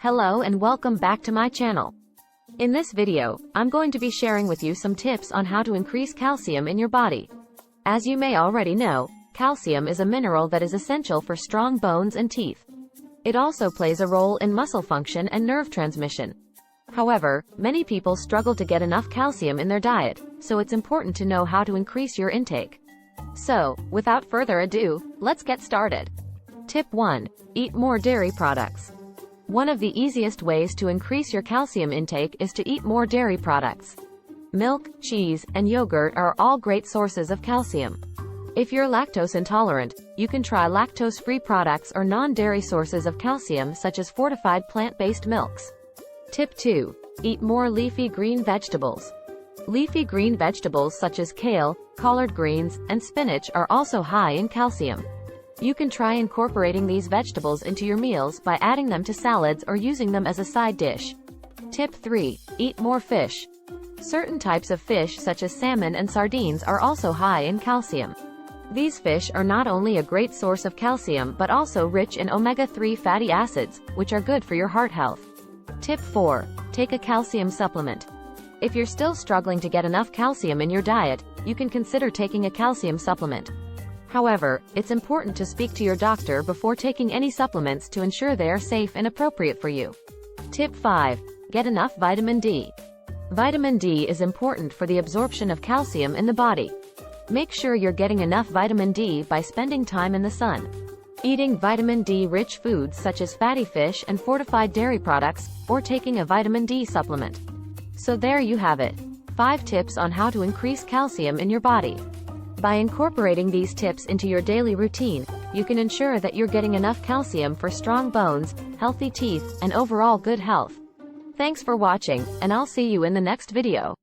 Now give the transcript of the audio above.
Hello and welcome back to my channel. In this video, I'm going to be sharing with you some tips on how to increase calcium in your body. As you may already know, calcium is a mineral that is essential for strong bones and teeth. It also plays a role in muscle function and nerve transmission. However, many people struggle to get enough calcium in their diet, so it's important to know how to increase your intake. So, without further ado, let's get started. Tip 1. Eat more dairy products. One of the easiest ways to increase your calcium intake is to eat more dairy products. Milk, cheese, and yogurt are all great sources of calcium. If you're lactose intolerant, you can try lactose-free products or non-dairy sources of calcium such as fortified plant-based milks. Tip 2. Eat more leafy green vegetables. Leafy green vegetables such as kale, collard greens, and spinach are also high in calcium. You can try incorporating these vegetables into your meals by adding them to salads or using them as a side dish. Tip 3. Eat more fish. Certain types of fish such as salmon and sardines are also high in calcium. These fish are not only a great source of calcium but also rich in omega-3 fatty acids, which are good for your heart health. Tip 4. Take a calcium supplement. If you're still struggling to get enough calcium in your diet, you can consider taking a calcium supplement. However, it's important to speak to your doctor before taking any supplements to ensure they are safe and appropriate for you. Tip 5. Get enough vitamin D. Vitamin D is important for the absorption of calcium in the body. Make sure you're getting enough vitamin D by spending time in the sun. Eating vitamin D-rich foods such as fatty fish and fortified dairy products, or taking a vitamin D supplement. So there you have it. 5 tips on how to increase calcium in your body. By incorporating these tips into your daily routine, you can ensure that you're getting enough calcium for strong bones, healthy teeth, and overall good health. Thanks for watching, and I'll see you in the next video.